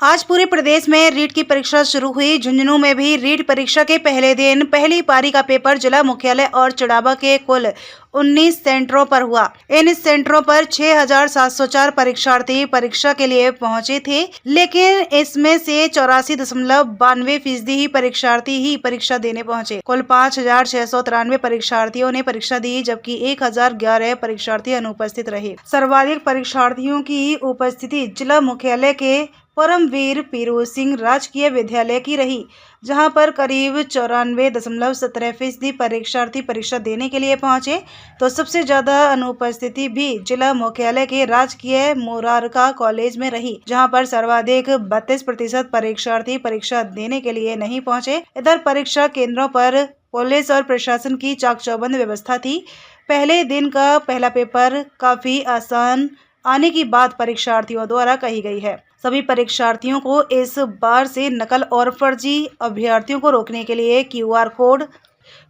आज पूरे प्रदेश में रीट की परीक्षा शुरू हुई। झुंझुनू में भी रीट परीक्षा के पहले दिन पहली पारी का पेपर जिला मुख्यालय और चिड़ावा के कुल 19 सेंटरों पर हुआ। इन सेंटरों पर 6,704 परीक्षार्थी परीक्षा के लिए पहुंचे थे, लेकिन इसमें से 84.92% ही परीक्षार्थी ही परीक्षा देने पहुंचे। कुल 5,693 परीक्षार्थियों ने परीक्षा दी, जबकि 1,011 परीक्षार्थी अनुपस्थित रहे। सर्वाधिक परीक्षार्थियों की उपस्थिति जिला मुख्यालय के परमवीर पीरू सिंह राजकीय विद्यालय की रही, जहां पर करीब 94.17% परीक्षार्थी परीक्षा देने के लिए पहुंचे। तो सबसे ज्यादा अनुपस्थिति भी जिला मुख्यालय के राजकीय मोरारका कॉलेज में रही, जहां पर सर्वाधिक 32% परीक्षार्थी परीक्षा देने के लिए नहीं पहुंचे। इधर परीक्षा केंद्रों पर पुलिस और प्रशासन की चाक चौबंद व्यवस्था थी। पहले दिन का पहला पेपर काफी आसान आने की बात परीक्षार्थियों द्वारा कही गई है। सभी परीक्षार्थियों को इस बार से नकल और फर्जी अभ्यर्थियों को रोकने के लिए QR कोड,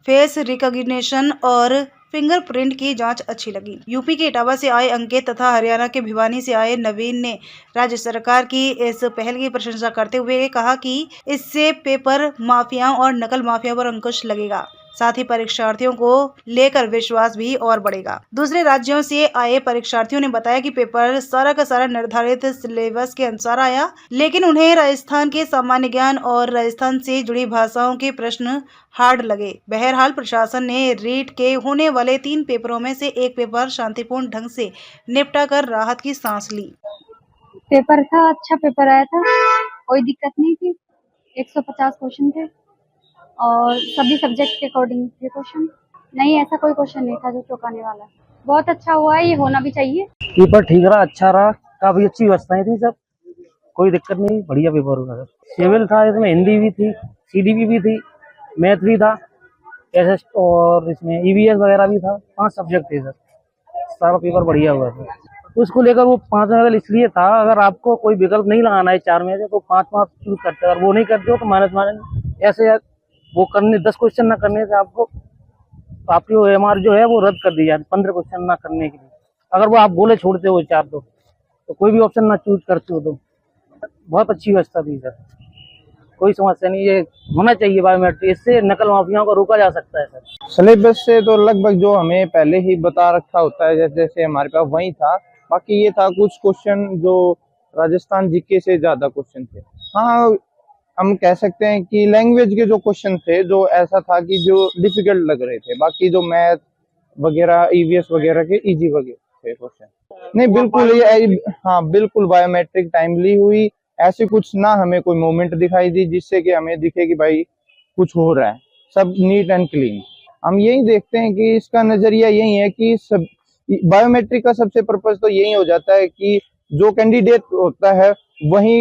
फेस रिकॉग्निशन और फिंगरप्रिंट की जांच अच्छी लगी। यूपी के इटावा से आए अंकित तथा हरियाणा के भिवानी से आए नवीन ने राज्य सरकार की इस पहल की प्रशंसा करते हुए कहा कि इससे पेपर माफियाओं और नकल माफिया पर अंकुश लगेगा, साथ ही परीक्षार्थियों को लेकर विश्वास भी और बढ़ेगा। दूसरे राज्यों से आए परीक्षार्थियों ने बताया कि पेपर सारा का सारा निर्धारित सिलेबस के अनुसार आया, लेकिन उन्हें राजस्थान के सामान्य ज्ञान और राजस्थान से जुड़ी भाषाओं के प्रश्न हार्ड लगे। बहरहाल प्रशासन ने रीट के होने वाले 3 पेपरों में से एक पेपर शांतिपूर्ण ढंग से निपटा कर राहत की सांस ली। पेपर था, अच्छा पेपर आया था, कोई दिक्कत नहीं थी। 150 क्वेश्चन थे और सभी सब्जेक्ट के अकॉर्डिंग थे क्वेश्चन। नहीं, ऐसा कोई क्वेश्चन नहीं था जो चौंकाने वाला। बहुत अच्छा हुआ है, ये होना भी चाहिए। पेपर ठीक रहा, अच्छा रहा, काफी अच्छी व्यवस्थाएं थी, सब कोई दिक्कत नहीं, बढ़िया पेपर हुआ। सिविल था, इसमें हिंदी भी थी, CDP भी थी, मैथ भी था, SS और इसमें EVS वगैरह भी था। 5 सब्जेक्ट थे सर, सारा पेपर बढ़िया हुआ था। उसको लेकर वो 5 नंबर इसलिए था, अगर आपको कोई विकल्प नहीं लगाना है 4 में से तो 5 मार्क्स चूज करते हैं, अगर वो नहीं करते हो तो माइनस ऐसे वो करने 10 क्वेश्चन ना करने से आपको आपकी MR जो है वो रद्द कर दी जाती, 15 क्वेश्चन ना करने के लिए। अगर वो आप बोले छोड़ते हो 4 तो कोई भी ऑप्शन ना चूज करते हो तो बहुत अच्छी व्यवस्था थी सर, कोई समस्या नहीं। ये होना चाहिए बायोमेट्रिक, इससे नकल माफियाओं को रोका जा सकता है सर। सिलेबस से तो लगभग जो हमें पहले ही बता रखा होता है, जैसे हमारे पास वही था। बाकी ये था कुछ क्वेश्चन जो राजस्थान GK से ज्यादा क्वेश्चन थे। हाँ, हम कह सकते हैं कि लैंग्वेज के जो क्वेश्चन थे जो ऐसा था कि जो डिफिकल्ट लग रहे थे, बाकी जो मैथ वगैरह EVS वगैरह के इजी वगैरह थे क्वेश्चन। नहीं, बिल्कुल ये हाँ बिल्कुल बायोमेट्रिक टाइमली हुई। ऐसे कुछ ना हमें कोई मोमेंट दिखाई दी जिससे कि हमें दिखे कि भाई कुछ हो रहा है। सब नीट एंड क्लीन। हम यही देखते हैं कि इसका नजरिया यही है कि सब बायोमेट्रिक का सबसे पर्पज तो यही हो जाता है कि जो कैंडिडेट होता है वही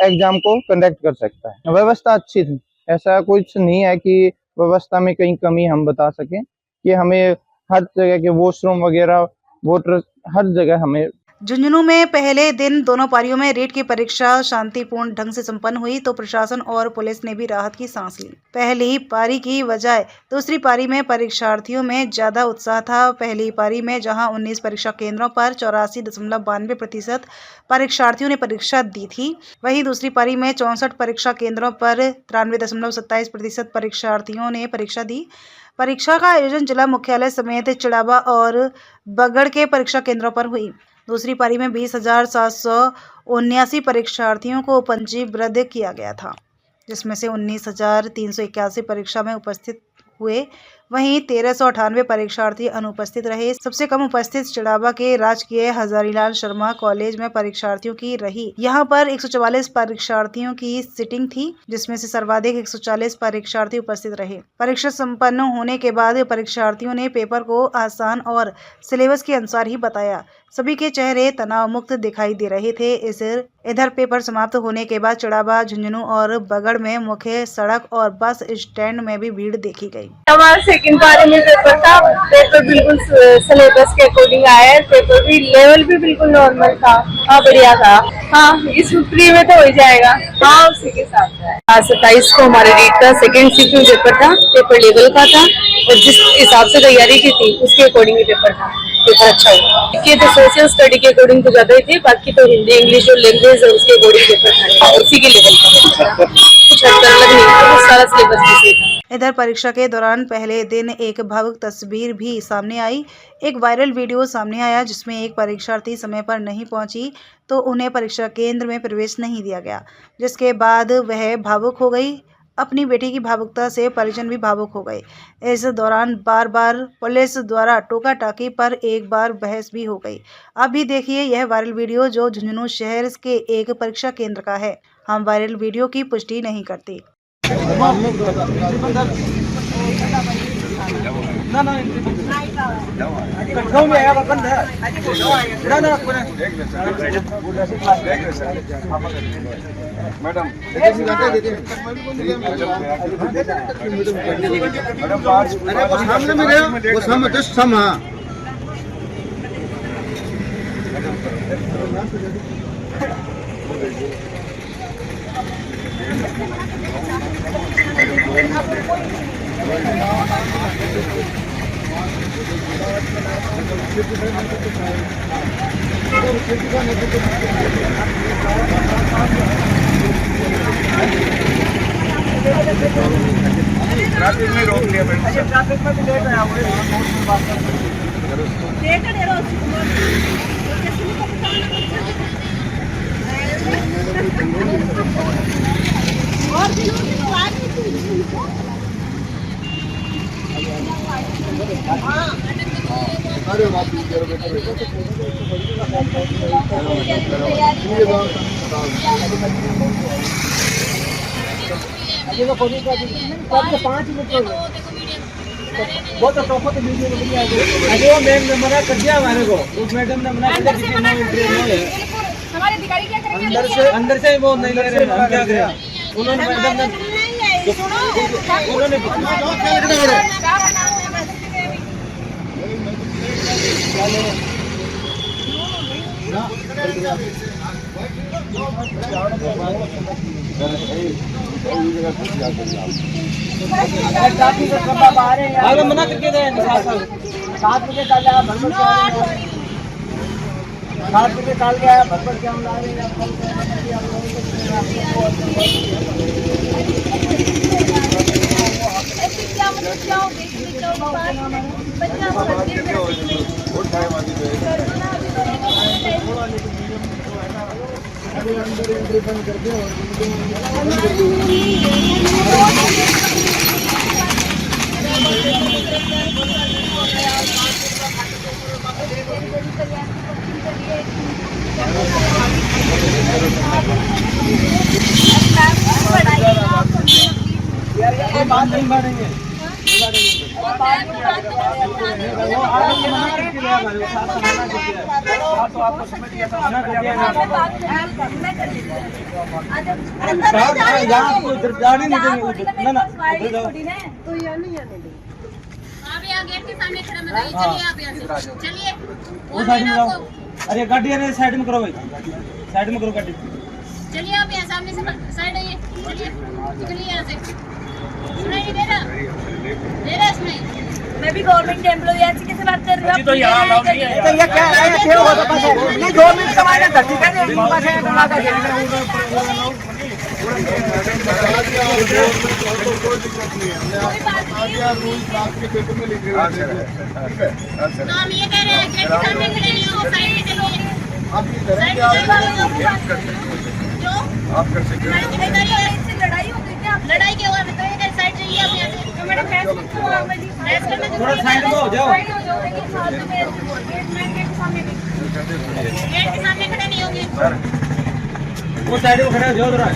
एग्जाम को कंडक्ट कर सकता है। व्यवस्था अच्छी थी, ऐसा कुछ नहीं है कि व्यवस्था में कहीं कमी हम बता सकें कि हमें हर जगह के वॉशरूम वगैरह वोटर हर जगह हमें। झुंझुनू में पहले दिन दोनों पारियों में रीट की परीक्षा शांतिपूर्ण ढंग से संपन्न हुई, तो प्रशासन और पुलिस ने भी राहत की सांस ली। पहली पारी की बजाय दूसरी पारी में परीक्षार्थियों में ज्यादा उत्साह था। पहली पारी में जहां 19 परीक्षा केंद्रों पर 84.92% परीक्षार्थियों ने परीक्षा दी थी, वहीं दूसरी पारी में 64 परीक्षा केंद्रों पर 93.27% परीक्षार्थियों ने परीक्षा दी। परीक्षा का आयोजन जिला मुख्यालय समेत चिड़ावा और बगड़ के परीक्षा केंद्रों पर हुई। दूसरी पारी में 20,779 परीक्षार्थियों को पंजीबद्ध किया गया था, जिसमें से 19,381 परीक्षा में उपस्थित हुए, वहीं 1,398 परीक्षार्थी अनुपस्थित रहे। सबसे कम उपस्थित चिड़ावा के राजकीय हजारीलाल शर्मा कॉलेज में परीक्षार्थियों की रही। यहां पर 144 परीक्षार्थियों की सीटिंग थी, जिसमें से सर्वाधिक 140 परीक्षार्थी उपस्थित रहे। परीक्षा संपन्न होने के बाद परीक्षार्थियों ने पेपर को आसान और सिलेबस के अनुसार ही बताया। सभी के चेहरे तनाव मुक्त दिखाई दे रहे थे। इधर पेपर समाप्त होने के बाद चिड़ावा, झुंझुनू और बगड़ में मुख्य सड़क और बस स्टैंड में भी भीड़ देखी गई। हमारा सेकंड पारी में पेपर था, पेपर बिल्कुल सिलेबस के अकॉर्डिंग आया है। पेपर भी लेवल भी बिल्कुल नॉर्मल था। हाँ, बढ़िया था। हाँ, इस प्री में तो हो जाएगा। हाँ, उसी के साथ 27 को हमारे रीट का सेकंड सीटिंग पेपर था। पेपर लेवल का था और जिस हिसाब से तैयारी की थी उसके अकॉर्डिंग पेपर था। पेपर अच्छा हुआ। ये तो सोशल स्टडी के अकॉर्डिंग तो ज्यादा ही थे, बाकी तो हिंदी इंग्लिश और लैंग्वेज है उसके अकॉर्डिंग पेपर था, उसी के लेवल का कुछ अंतर अलग नहीं था, सारा सिलेबस भी था। इधर परीक्षा के दौरान पहले दिन एक भावुक तस्वीर भी सामने आई। एक वायरल वीडियो सामने आया जिसमें एक परीक्षार्थी समय पर नहीं पहुंची तो उन्हें परीक्षा केंद्र में प्रवेश नहीं दिया गया, जिसके बाद वह भावुक हो गई। अपनी बेटी की भावुकता से परिजन भी भावुक हो गए। इस दौरान बार बार पुलिस द्वारा टोका टाकी पर एक बार बहस भी हो गई। अब भी देखिए यह वायरल वीडियो जो झुंझुनू शहर के एक परीक्षा केंद्र का है। हम वायरल वीडियो की पुष्टि नहीं करते। ट्रैफिक में रोक लिया मैंने। ट्रैफिक में भी लेट आया हुआ वो तो टॉप तो वीडियो में आ गई। अरे वो मैम ने मना कर दिया हमारे को, उस मैडम ने मना कर दिया कि नो एंट्री है। हमारे अधिकारी क्या करेंगे? अंदर से वो नहीं ले रहे, हम क्या करें? उन्होंने मैडम ने आगे मना करके गए 7 बजे कल आया, 7 बजे कल गया, भरभर क्या ला रहे हैं। बात नहीं बढ़ेंगे, गेट के सामने खड़ा मत रहिए, चलिए आप यहाँ से चलिए। वो साइड में जाओ। अरे गाड़ी है साइड में करो भाई, साइड में करो गाड़ी। चलिए आप यहाँ सामने से साइड आइए, चलिए निकलिए यहाँ से। सुनाई नहीं दे रहा सुनाई। मैं भी गवर्नमेंट एम्प्लॉय ऐसी कैसे बात कर रही हूँ? तो यहाँ अलाउ नहीं है। तो ये क्या है? ये होगा तो पास नहीं गवर्नमेंट कमाएगा धरती का नहीं पास है तो लगा के तो हम ये कह रहे हैं गेट के सामने खड़े नहीं हो, साइड में चलिए। जो आप कर सकते हैं लड़ाई हो गई क्या? लड़ाई क्या हुआ? बताइए साइड जाइए आप यहाँ से। तो मैडम बहस करना थोड़ा साइड में हो जाओ। गेट के सामने खड़े नहीं होंगे। वो साइड में खड़े हो जाओ थोड़ा।